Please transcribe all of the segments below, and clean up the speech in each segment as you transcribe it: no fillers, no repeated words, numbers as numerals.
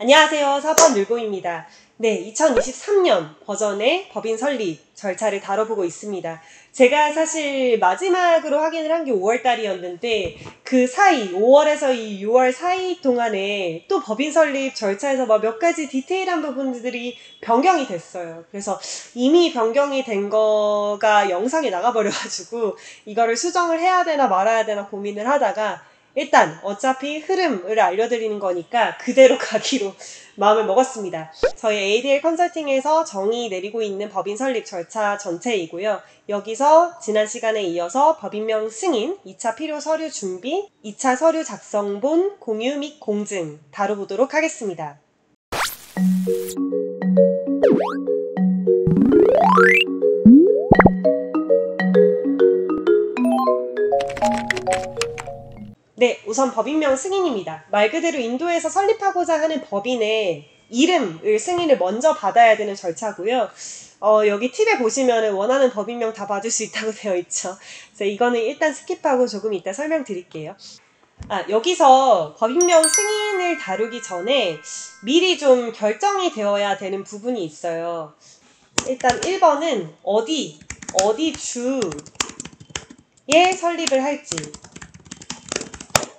안녕하세요. 4번 늘보입니다. 네, 2023년 버전의 법인 설립 절차를 다뤄보고 있습니다. 제가 사실 마지막으로 확인을 한 게 5월달이었는데 그 사이 5월에서 이 6월 사이 동안에 또 법인 설립 절차에서 몇 가지 디테일한 부분들이 변경이 됐어요. 그래서 이미 변경이 된 거가 영상에 나가버려가지고 이거를 수정을 해야 되나 말아야 되나 고민을 하다가 일단 어차피 흐름을 알려드리는 거니까 그대로 가기로 마음을 먹었습니다. 저희 ADL 컨설팅에서 정의 내리고 있는 법인 설립 절차 전체이고요. 여기서 지난 시간에 이어서 법인명 승인, 2차 필요 서류 준비, 2차 서류 작성본 공유 및 공증 다뤄보도록 하겠습니다. 네, 우선 법인명 승인입니다. 말 그대로 인도에서 설립하고자 하는 법인의 이름을 승인을 먼저 받아야 되는 절차고요. 여기 팁에 보시면 원하는 법인명 다 받을 수 있다고 되어 있죠. 그래서 이거는 일단 스킵하고 조금 이따 설명드릴게요. 여기서 법인명 승인을 다루기 전에 미리 좀 결정이 되어야 되는 부분이 있어요. 일단 1번은 어디 주에 설립을 할지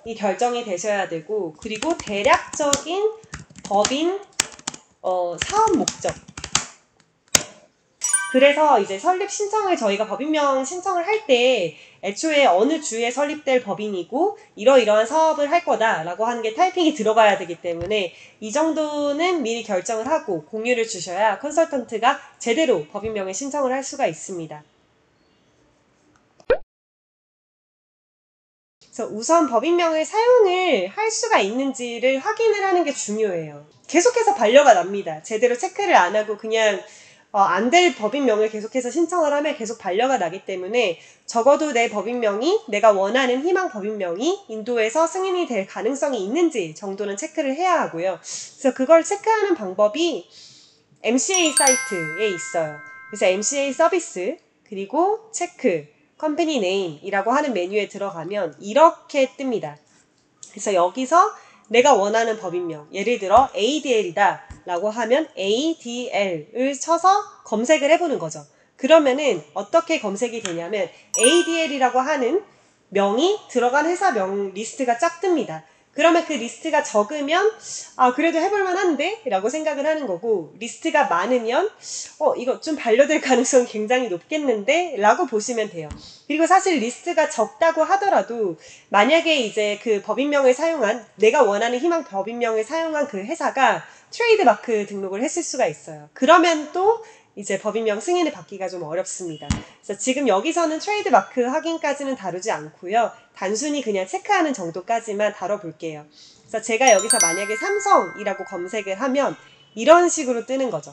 이 결정이 되셔야 되고, 그리고 대략적인 법인 사업 목적. 그래서 이제 설립 신청을 저희가 법인명 신청을 할 때 애초에 어느 주에 설립될 법인이고 이러이러한 사업을 할 거다라고 하는 게 타이핑이 들어가야 되기 때문에 이 정도는 미리 결정을 하고 공유를 주셔야 컨설턴트가 제대로 법인명에 신청을 할 수가 있습니다. 그래서 우선 법인명을 사용을 할 수가 있는지를 확인을 하는 게 중요해요. 계속해서 반려가 납니다. 제대로 체크를 안 하고 그냥 안 될 법인명을 계속해서 신청을 하면 계속 반려가 나기 때문에 적어도 내 법인명이 내가 원하는 희망 법인명이 인도에서 승인이 될 가능성이 있는지 정도는 체크를 해야 하고요. 그래서 그걸 체크하는 방법이 MCA 사이트에 있어요. 그래서 MCA 서비스 그리고 체크 컴퍼니 네임이라고 하는 메뉴에 들어가면 이렇게 뜹니다. 그래서 여기서 내가 원하는 법인명, 예를 들어 ADL이다 라고 하면 ADL을 쳐서 검색을 해보는 거죠. 그러면은 어떻게 검색이 되냐면 ADL이라고 하는 명이 들어간 회사명 리스트가 쫙 뜹니다. 그러면 그 리스트가 적으면 그래도 해볼만 한데? 라고 생각을 하는 거고, 리스트가 많으면 이거 좀 반려될 가능성이 굉장히 높겠는데? 라고 보시면 돼요. 그리고 사실 리스트가 적다고 하더라도 만약에 이제 그 법인명을 사용한, 내가 원하는 희망 법인명을 사용한 그 회사가 트레이드마크 등록을 했을 수가 있어요. 그러면 또 이제 법인명 승인을 받기가 좀 어렵습니다. 그래서 지금 여기서는 트레이드마크 확인까지는 다루지 않고요. 단순히 그냥 체크하는 정도까지만 다뤄볼게요. 그래서 제가 여기서 만약에 삼성이라고 검색을 하면 이런 식으로 뜨는 거죠.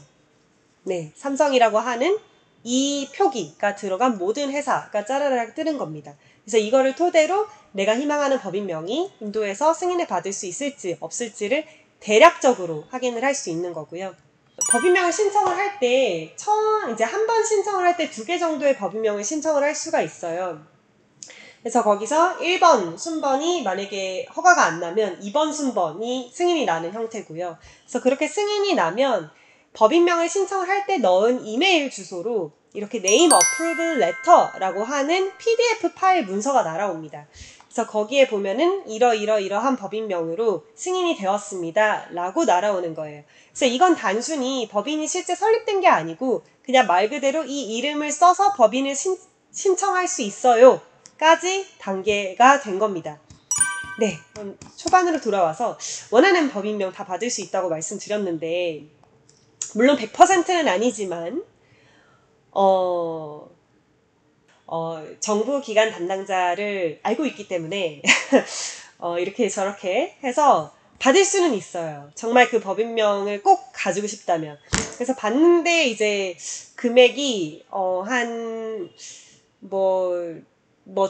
네, 삼성이라고 하는 이 표기가 들어간 모든 회사가 짜라락 뜨는 겁니다. 그래서 이거를 토대로 내가 희망하는 법인명이 인도에서 승인을 받을 수 있을지 없을지를 대략적으로 확인을 할 수 있는 거고요. 법인명을 신청을 할 때 이제 한 번 신청을 할 때 2개 정도의 법인명을 신청을 할 수가 있어요. 그래서 거기서 1번 순번이 만약에 허가가 안 나면 2번 순번이 승인이 나는 형태고요. 그래서 그렇게 승인이 나면 법인명을 신청을 할 때 넣은 이메일 주소로 이렇게 Name Approval Letter라고 하는 PDF 파일 문서가 날아옵니다. 그래서 거기에 보면은 이러한 법인명으로 승인이 되었습니다 라고 날아오는 거예요. 그래서 이건 단순히 법인이 실제 설립된 게 아니고 그냥 말 그대로 이 이름을 써서 법인을 신청할 수 있어요 까지 단계가 된 겁니다. 네, 그럼 초반으로 돌아와서 원하는 법인명 다 받을 수 있다고 말씀드렸는데 물론 100%는 아니지만 정부 기관 담당자를 알고 있기 때문에 이렇게 저렇게 해서 받을 수는 있어요. 정말 그 법인명을 꼭 가지고 싶다면. 그래서 받는데 이제 금액이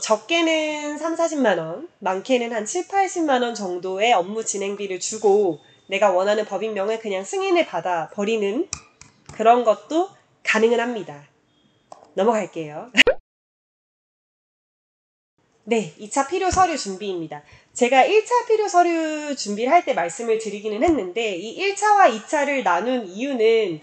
적게는 30-40만원, 많게는 한 70-80만원 정도의 업무 진행비를 주고 내가 원하는 법인명을 그냥 승인을 받아 버리는 그런 것도 가능은 합니다. 넘어갈게요. 네, 2차 필요 서류 준비입니다. 제가 1차 필요 서류 준비를 할 때 말씀을 드리기는 했는데 이 1차와 2차를 나눈 이유는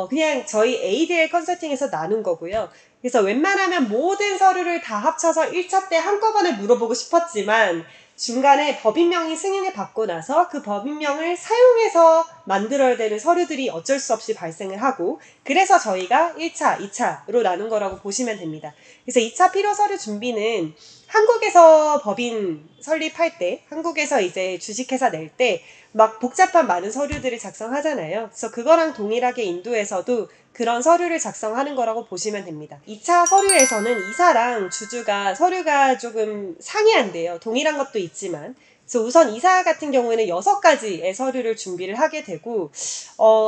그냥 저희 ADL 컨설팅에서 나눈 거고요. 그래서 웬만하면 모든 서류를 다 합쳐서 1차 때 한꺼번에 물어보고 싶었지만 중간에 법인명의 승인을 받고 나서 그 법인명을 사용해서 만들어야 되는 서류들이 어쩔 수 없이 발생을 하고 그래서 저희가 1차, 2차로 나눈 거라고 보시면 됩니다. 그래서 2차 필요 서류 준비는 한국에서 법인 설립할 때, 한국에서 이제 주식회사 낼 때 막 복잡한 많은 서류들을 작성하잖아요. 그래서 그거랑 동일하게 인도에서도 그런 서류를 작성하는 거라고 보시면 됩니다. 2차 서류에서는 이사랑 주주가 서류가 조금 상이한데요. 동일한 것도 있지만. 그래서 우선 이사 같은 경우에는 6가지의 서류를 준비를 하게 되고,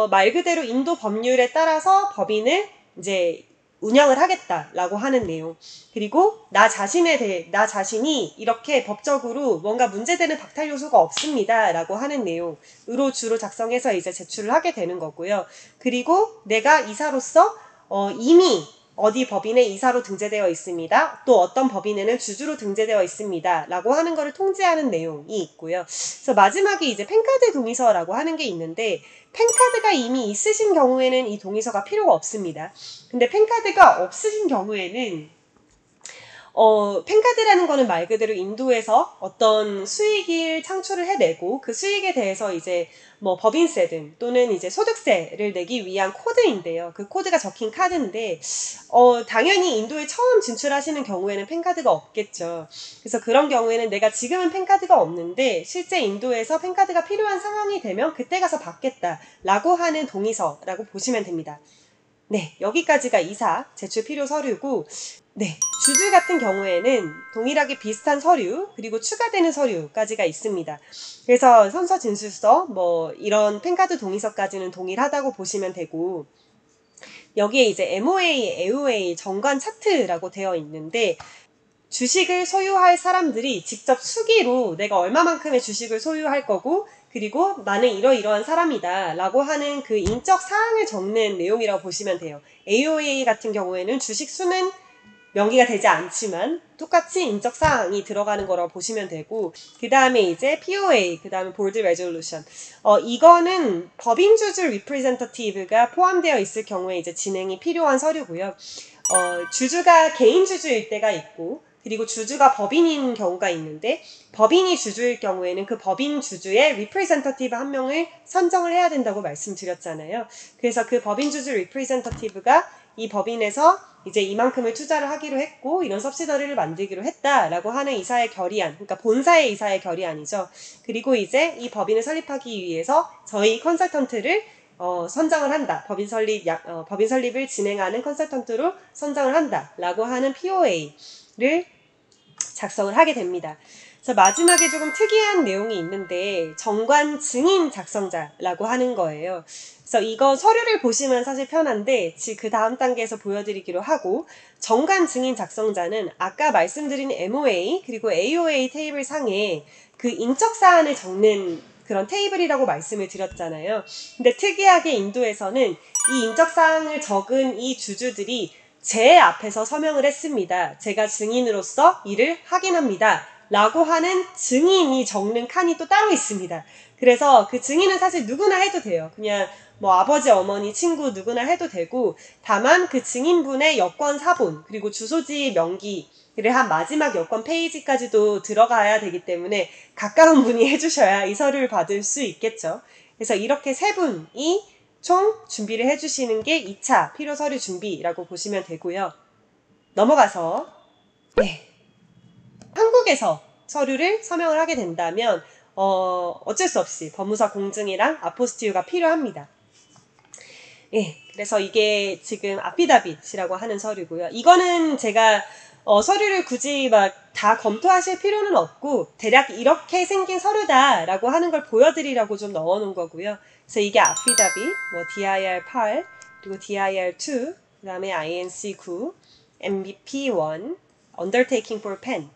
말 그대로 인도 법률에 따라서 법인을 이제 운영을 하겠다라고 하는 내용. 그리고 나 자신이 이렇게 법적으로 뭔가 문제되는 박탈 요소가 없습니다라고 하는 내용으로 주로 작성해서 이제 제출을 하게 되는 거고요. 그리고 내가 이사로서 이미 어디 법인에 이사로 등재되어 있습니다. 또 어떤 법인에는 주주로 등재되어 있습니다. 라고 하는 거를 통지하는 내용이 있고요. 그래서 마지막에 이제 펜카드 동의서라고 하는 게 있는데 펜카드가 이미 있으신 경우에는 이 동의서가 필요가 없습니다. 근데 펜카드가 없으신 경우에는 펜카드라는 거는 말 그대로 인도에서 어떤 수익을 창출을 해내고 그 수익에 대해서 이제 뭐 법인세든 또는 이제 소득세를 내기 위한 코드인데요. 그 코드가 적힌 카드인데 당연히 인도에 처음 진출하시는 경우에는 펜카드가 없겠죠. 그래서 그런 경우에는 내가 지금은 펜카드가 없는데 실제 인도에서 펜카드가 필요한 상황이 되면 그때 가서 받겠다라고 하는 동의서라고 보시면 됩니다. 네, 여기까지가 이사 제출 필요 서류고 네, 주주 같은 경우에는 동일하게 비슷한 서류 그리고 추가되는 서류까지가 있습니다. 그래서 선서 진술서 뭐 이런 펜카드 동의서까지는 동일하다고 보시면 되고 여기에 이제 MOA, AOA 정관 차트라고 되어 있는데 주식을 소유할 사람들이 직접 수기로 내가 얼마만큼의 주식을 소유할 거고 그리고 나는 이러이러한 사람이다 라고 하는 그 인적 사항을 적는 내용이라고 보시면 돼요. AOA 같은 경우에는 주식 수는 명기가 되지 않지만 똑같이 인적 사항이 들어가는 거라고 보시면 되고 그 다음에 이제 POA, 그 다음에 보드 레졸루션 이거는 법인 주주 리프레젠터티브가 포함되어 있을 경우에 이제 진행이 필요한 서류고요. 주주가 개인 주주일 때가 있고 그리고 주주가 법인인 경우가 있는데 법인이 주주일 경우에는 그 법인 주주의 리프레젠터티브 한 명을 선정을 해야 된다고 말씀드렸잖아요. 그래서 그 법인 주주 리프레젠터티브가 이 법인에서 이제 이만큼을 투자를 하기로 했고 이런 서브시더리를 만들기로 했다라고 하는 이사의 결의안, 그러니까 본사의 이사의 결의안이죠. 그리고 이제 이 법인을 설립하기 위해서 저희 컨설턴트를 선정을 한다. 법인 설립을 진행하는 컨설턴트로 선정을 한다라고 하는 POA를 작성을 하게 됩니다. 그래서 마지막에 조금 특이한 내용이 있는데 정관 증인 작성자라고 하는 거예요. 그래서 이거 서류를 보시면 사실 편한데 그 다음 단계에서 보여드리기로 하고 정관 증인 작성자는 아까 말씀드린 MOA 그리고 AOA 테이블 상에 그 인적 사안을 적는 그런 테이블이라고 말씀을 드렸잖아요. 근데 특이하게 인도에서는 이 인적 사항을 적은 이 주주들이 제 앞에서 서명을 했습니다. 제가 증인으로서 이를 확인합니다. 라고 하는 증인이 적는 칸이 또 따로 있습니다. 그래서 그 증인은 사실 누구나 해도 돼요. 그냥 뭐 아버지, 어머니, 친구 누구나 해도 되고 다만 그 증인분의 여권 사본 그리고 주소지 명기를 한 마지막 여권 페이지까지도 들어가야 되기 때문에 가까운 분이 해주셔야 이 서류를 받을 수 있겠죠. 그래서 이렇게 세 분이 총 준비를 해주시는 게 2차 필요 서류 준비라고 보시면 되고요. 넘어가서 한국에서 서류를 서명을 하게 된다면 어쩔 수 없이 법무사 공증이랑 아포스티유가 필요합니다. 그래서 이게 지금 아피다빗이라고 하는 서류고요. 이거는 제가 서류를 굳이 막 다 검토하실 필요는 없고 대략 이렇게 생긴 서류다라고 하는 걸 보여드리려고 좀 넣어놓은 거고요. 그래서 이게 아피다빗, 뭐 DIR8, 그리고 DIR2, 그 다음에 INC9, MBP1, Undertaking for Pen,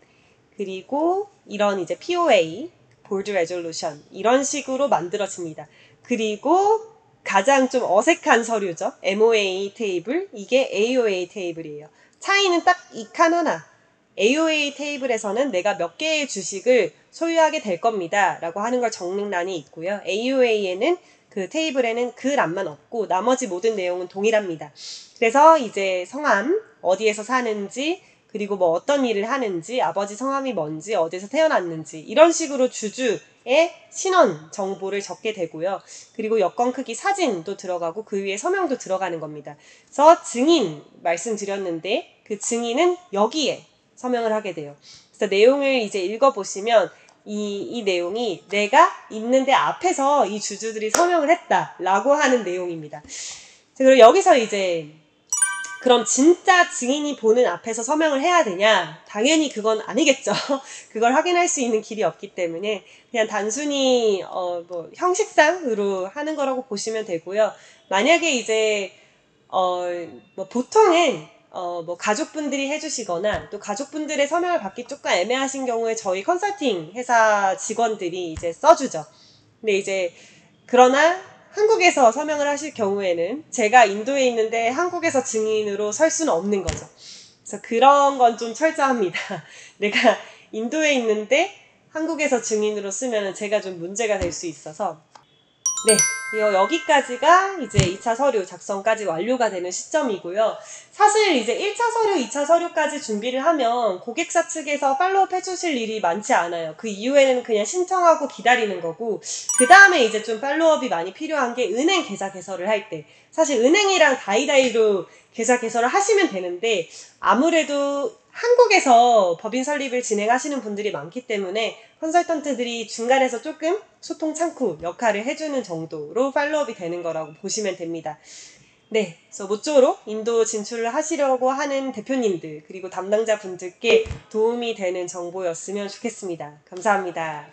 그리고 이런 이제 POA, Board Resolution 이런 식으로 만들어집니다. 그리고 가장 좀 어색한 서류죠. MOA 테이블, 이게 AOA 테이블이에요. 차이는 딱 이 칸 하나. AOA 테이블에서는 내가 몇 개의 주식을 소유하게 될 겁니다. 라고 하는 걸 적는 란이 있고요. AUA에는 그 테이블에는 그 란만 없고 나머지 모든 내용은 동일합니다. 그래서 이제 성함, 어디에서 사는지, 그리고 뭐 어떤 일을 하는지, 아버지 성함이 뭔지, 어디서 태어났는지 이런 식으로 주주의 신원 정보를 적게 되고요. 그리고 여권 크기 사진도 들어가고 그 위에 서명도 들어가는 겁니다. 그래서 증인 말씀드렸는데 그 증인은 여기에 서명을 하게 돼요. 그래서 내용을 이제 읽어보시면 이 내용이 내가 있는데 앞에서 이 주주들이 서명을 했다라고 하는 내용입니다. 그리고 여기서 이제 그럼 진짜 증인이 보는 앞에서 서명을 해야 되냐? 당연히 그건 아니겠죠. 그걸 확인할 수 있는 길이 없기 때문에 그냥 단순히 뭐 형식상으로 하는 거라고 보시면 되고요. 만약에 이제 뭐 보통은 뭐 가족분들이 해주시거나 또 가족분들의 서명을 받기 조금 애매하신 경우에 저희 컨설팅 회사 직원들이 이제 써주죠. 근데 이제 그러나 한국에서 서명을 하실 경우에는 제가 인도에 있는데 한국에서 증인으로 설 수는 없는 거죠. 그래서 그런 건 좀 철저합니다. 내가 인도에 있는데 한국에서 증인으로 쓰면 제가 좀 문제가 될 수 있어서 네, 여기까지가 이제 2차 서류 작성까지 완료가 되는 시점이고요. 사실 이제 1차 서류, 2차 서류까지 준비를 하면 고객사 측에서 팔로우업 해주실 일이 많지 않아요. 그 이후에는 그냥 신청하고 기다리는 거고 그 다음에 이제 좀 팔로우업이 많이 필요한 게 은행 계좌 개설을 할 때 사실 은행이랑 다이다이로 계좌 개설을 하시면 되는데 아무래도 한국에서 법인 설립을 진행하시는 분들이 많기 때문에 컨설턴트들이 중간에서 조금 소통 창구 역할을 해주는 정도로 팔로우업이 되는 거라고 보시면 됩니다. 네, 그래서 모쪼록 인도 진출을 하시려고 하는 대표님들 그리고 담당자 분들께 도움이 되는 정보였으면 좋겠습니다. 감사합니다.